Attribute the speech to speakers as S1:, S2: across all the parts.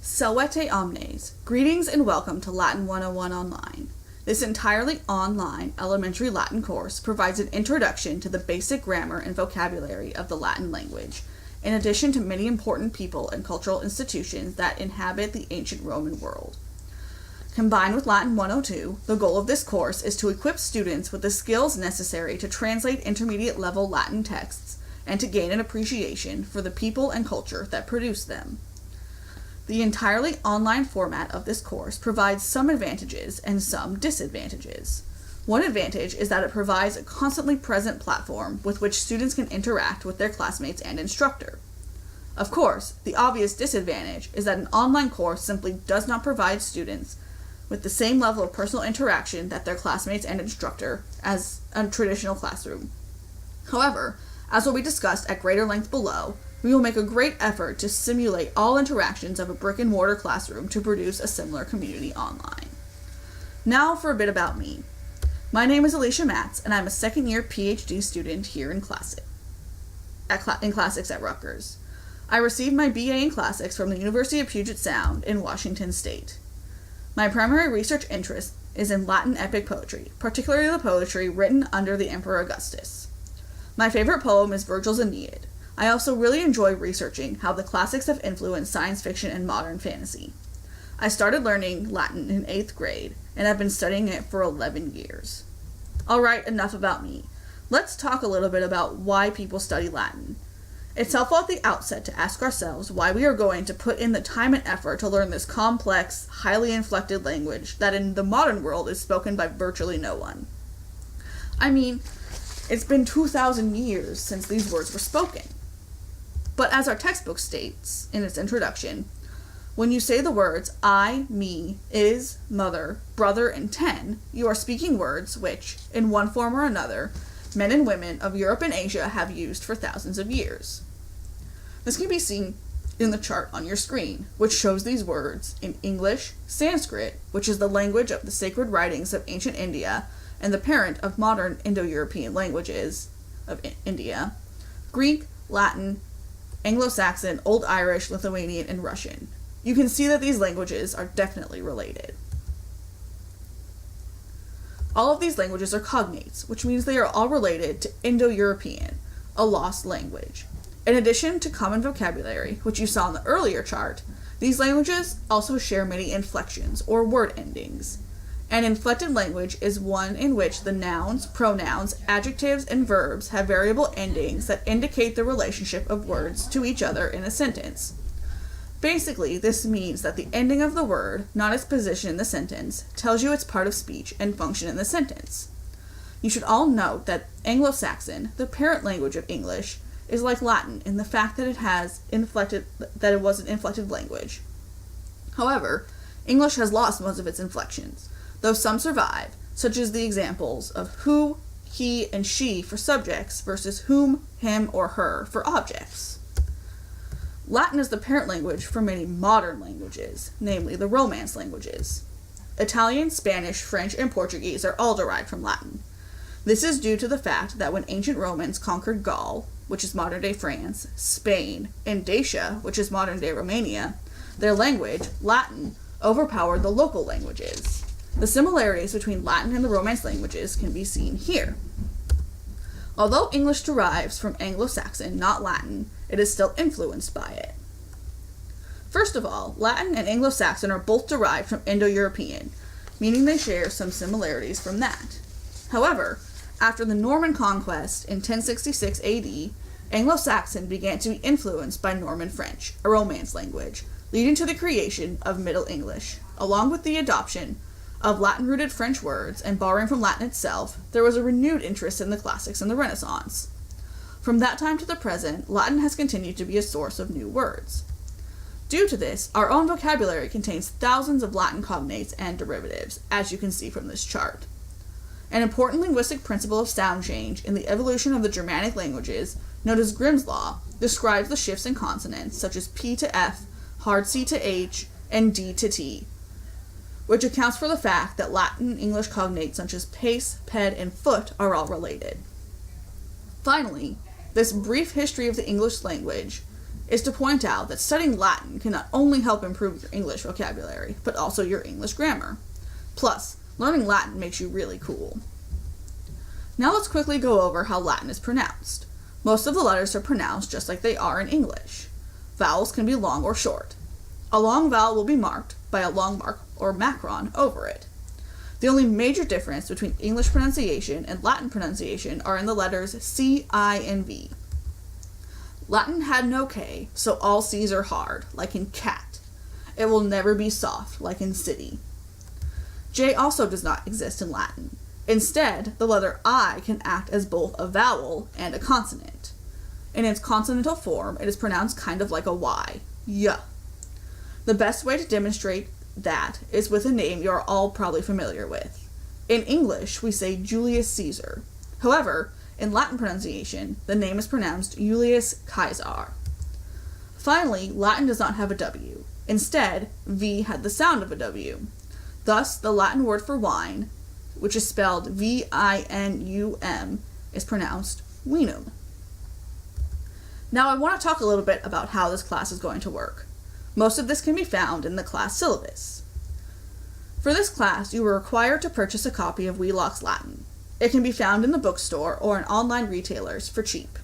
S1: Salvete omnes. Greetings and welcome to Latin 101 Online. This entirely online elementary Latin course provides an introduction to the basic grammar and vocabulary of the Latin language, in addition to many important people and cultural institutions that inhabit the ancient Roman world. Combined with Latin 102, the goal of this course is to equip students with the skills necessary to translate intermediate level Latin texts and to gain an appreciation for the people and culture that produce them. The entirely online format of this course provides some advantages and some disadvantages. One advantage is that it provides a constantly present platform with which students can interact with their classmates and instructor. Of course, the obvious disadvantage is that an online course simply does not provide students with the same level of personal interaction that their classmates and instructor as a traditional classroom. However, as will be discussed at greater length below, we will make a great effort to simulate all interactions of a brick-and-mortar classroom to produce a similar community online. Now for a bit about me. My name is Alicia Matz, and I'm a second-year PhD student here in Classics at Rutgers. I received my BA in Classics from the University of Puget Sound in Washington State. My primary research interest is in Latin epic poetry, particularly the poetry written under the Emperor Augustus. My favorite poem is Virgil's Aeneid. I also really enjoy researching how the classics have influenced science fiction and modern fantasy. I started learning Latin in 8th grade, and I've been studying it for 11 years. Alright, enough about me. Let's talk a little bit about why people study Latin. It's helpful at the outset to ask ourselves why we are going to put in the time and effort to learn this complex, highly inflected language that in the modern world is spoken by virtually no one. I mean, it's been 2,000 years since these words were spoken. But as our textbook states in its introduction, when you say the words I, me, is, mother, brother, and 10, you are speaking words which, in one form or another, men and women of Europe and Asia have used for thousands of years. This can be seen in the chart on your screen, which shows these words in English, Sanskrit, which is the language of the sacred writings of ancient India and the parent of modern Indo-European languages of India, Greek, Latin, Anglo-Saxon, Old Irish, Lithuanian, and Russian. You can see that these languages are definitely related. All of these languages are cognates, which means they are all related to Indo-European, a lost language. In addition to common vocabulary, which you saw in the earlier chart, these languages also share many inflections, or word endings. An inflected language is one in which the nouns, pronouns, adjectives, and verbs have variable endings that indicate the relationship of words to each other in a sentence. Basically, this means that the ending of the word, not its position in the sentence, tells you its part of speech and function in the sentence. You should all note that Anglo-Saxon, the parent language of English, is like Latin in the fact that it was an inflected language. However, English has lost most of its inflections, though some survive, such as the examples of who, he, and she for subjects versus whom, him, or her for objects. Latin is the parent language for many modern languages, namely the Romance languages. Italian, Spanish, French, and Portuguese are all derived from Latin. This is due to the fact that when ancient Romans conquered Gaul, which is modern-day France, Spain, and Dacia, which is modern-day Romania, their language, Latin, overpowered the local languages. The similarities between Latin and the Romance languages can be seen here. Although English derives from Anglo-Saxon, not Latin, it is still influenced by it. First of all, Latin and Anglo-Saxon are both derived from Indo-European, meaning they share some similarities from that. However, after the Norman conquest in 1066 AD, Anglo-Saxon began to be influenced by Norman French, a Romance language, leading to the creation of Middle English. Along with the adoption of Latin-rooted French words and borrowing from Latin itself, there was a renewed interest in the classics and the Renaissance. From that time to the present, Latin has continued to be a source of new words. Due to this, our own vocabulary contains thousands of Latin cognates and derivatives, as you can see from this chart. An important linguistic principle of sound change in the evolution of the Germanic languages, known as Grimm's Law, describes the shifts in consonants such as P to F, hard C to H, and D to T, which accounts for the fact that Latin and English cognates such as pace, ped, and foot are all related. Finally, this brief history of the English language is to point out that studying Latin can not only help improve your English vocabulary, but also your English grammar. Plus, learning Latin makes you really cool. Now let's quickly go over how Latin is pronounced. Most of the letters are pronounced just like they are in English. Vowels can be long or short. A long vowel will be marked by a long mark or macron over it. The only major difference between English pronunciation and Latin pronunciation are in the letters C, I, and V. Latin had no K, so all C's are hard, like in cat. It will never be soft, like in city. J also does not exist in Latin. Instead, the letter I can act as both a vowel and a consonant. In its consonantal form, it is pronounced kind of like a Y, y. The best way to demonstrate that is with a name you are all probably familiar with. In English, we say Julius Caesar. However, in Latin pronunciation, the name is pronounced Julius Caesar. Finally, Latin does not have a W. Instead, V had the sound of a W. Thus, the Latin word for wine, which is spelled V-I-N-U-M, is pronounced vinum. Now I want to talk a little bit about how this class is going to work. Most of this can be found in the class syllabus. For this class, you are required to purchase a copy of Wheelock's Latin. It can be found in the bookstore or in online retailers for cheap.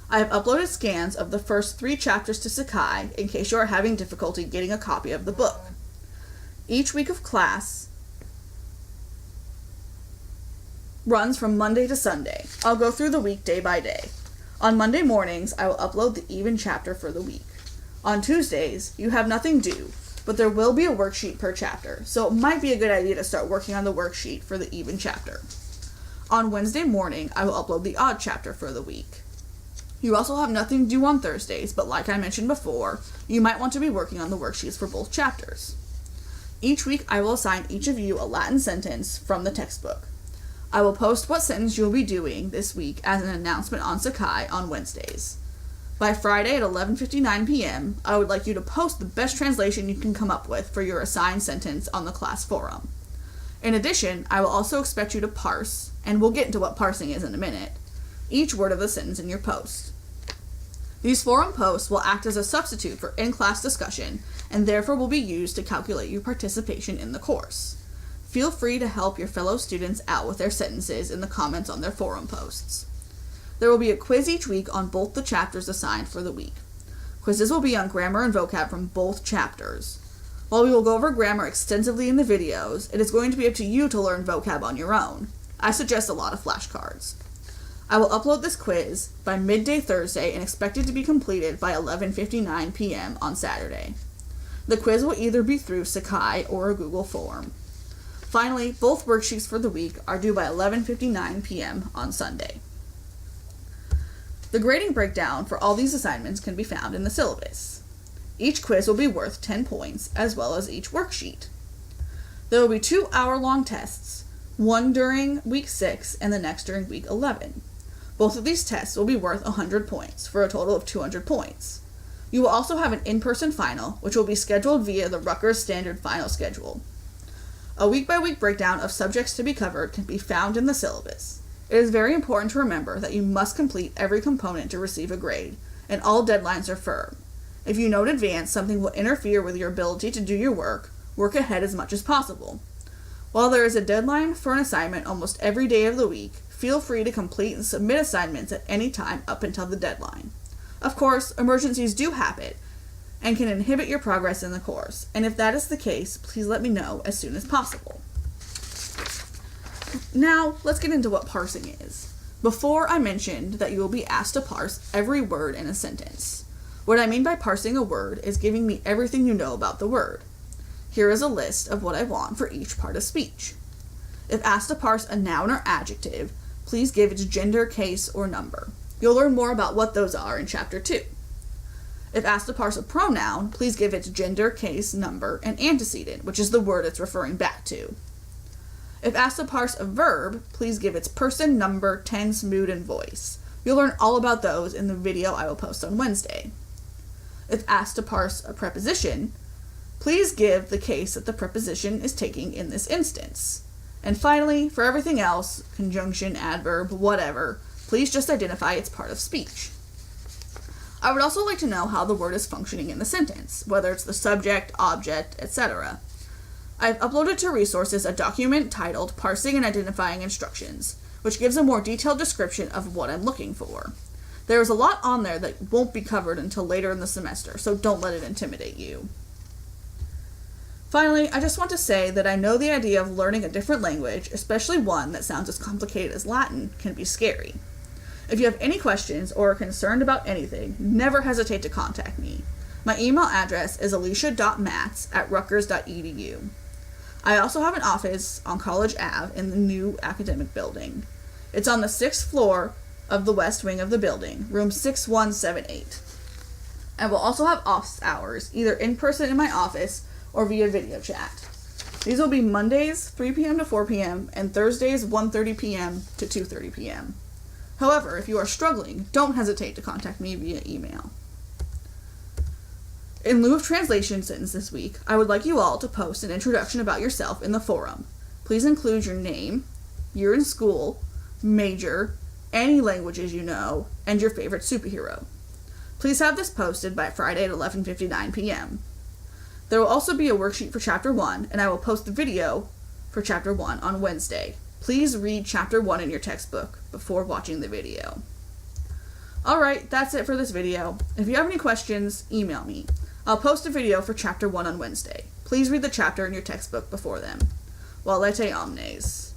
S1: I have uploaded scans of the first 3 chapters to Sakai in case you are having difficulty getting a copy of the book. Each week of class runs from Monday to Sunday. I'll go through the week day by day. On Monday mornings, I will upload the even chapter for the week. On Tuesdays, you have nothing due, but there will be a worksheet per chapter, so it might be a good idea to start working on the worksheet for the even chapter. On Wednesday morning, I will upload the odd chapter for the week. You also have nothing due on Thursdays, but like I mentioned before, you might want to be working on the worksheets for both chapters. Each week, I will assign each of you a Latin sentence from the textbook. I will post what sentence you will be doing this week as an announcement on Sakai on Wednesdays. By Friday at 11:59 p.m., I would like you to post the best translation you can come up with for your assigned sentence on the class forum. In addition, I will also expect you to parse, and we'll get into what parsing is in a minute, each word of the sentence in your post. These forum posts will act as a substitute for in-class discussion, and therefore will be used to calculate your participation in the course. Feel free to help your fellow students out with their sentences in the comments on their forum posts. There will be a quiz each week on both the chapters assigned for the week. Quizzes will be on grammar and vocab from both chapters. While we will go over grammar extensively in the videos, it is going to be up to you to learn vocab on your own. I suggest a lot of flashcards. I will upload this quiz by midday Thursday and expect it to be completed by 11:59 p.m. on Saturday. The quiz will either be through Sakai or a Google form. Finally, both worksheets for the week are due by 11:59 p.m. on Sunday. The grading breakdown for all these assignments can be found in the syllabus. Each quiz will be worth 10 points, as well as each worksheet. There will be 2 hour-long tests, one during week 6 and the next during week 11. Both of these tests will be worth 100 points, for a total of 200 points. You will also have an in-person final, which will be scheduled via the Rutgers standard final schedule. A week-by-week breakdown of subjects to be covered can be found in the syllabus. It is very important to remember that you must complete every component to receive a grade, and all deadlines are firm. If you know in advance something will interfere with your ability to do your work, work ahead as much as possible. While there is a deadline for an assignment almost every day of the week, feel free to complete and submit assignments at any time up until the deadline. Of course, emergencies do happen and can inhibit your progress in the course, and if that is the case, please let me know as soon as possible. Now, let's get into what parsing is. Before, I mentioned that you will be asked to parse every word in a sentence. What I mean by parsing a word is giving me everything you know about the word. Here is a list of what I want for each part of speech. If asked to parse a noun or adjective, please give its gender, case, or number. You'll learn more about what those are in Chapter 2. If asked to parse a pronoun, please give its gender, case, number, and antecedent, which is the word it's referring back to. If asked to parse a verb, please give its person, number, tense, mood, and voice. You'll learn all about those in the video I will post on Wednesday. If asked to parse a preposition, please give the case that the preposition is taking in this instance. And finally, for everything else, conjunction, adverb, whatever, please just identify its part of speech. I would also like to know how the word is functioning in the sentence, whether it's the subject, object, etc. I've uploaded to resources a document titled Parsing and Identifying Instructions, which gives a more detailed description of what I'm looking for. There is a lot on there that won't be covered until later in the semester, so don't let it intimidate you. Finally, I just want to say that I know the idea of learning a different language, especially one that sounds as complicated as Latin, can be scary. If you have any questions or are concerned about anything, never hesitate to contact me. My email address is alicia.matz@rutgers.edu. I also have an office on College Ave in the new academic building. It's on the 6th floor of the west wing of the building, room 6178. I will also have office hours, either in person in my office or via video chat. These will be Mondays 3 p.m. to 4 p.m. and Thursdays 1:30 p.m. to 2:30 p.m. However, if you are struggling, don't hesitate to contact me via email. In lieu of translation sentence this week, I would like you all to post an introduction about yourself in the forum. Please include your name, year in school, major, any languages you know, and your favorite superhero. Please have this posted by Friday at 11:59 p.m. There will also be a worksheet for Chapter 1, and I will post the video for Chapter 1 on Wednesday. Please read Chapter 1 in your textbook before watching the video. Alright, that's it for this video. If you have any questions, email me. I'll post a video for Chapter 1 on Wednesday. Please read the chapter in your textbook before then. Valete omnes.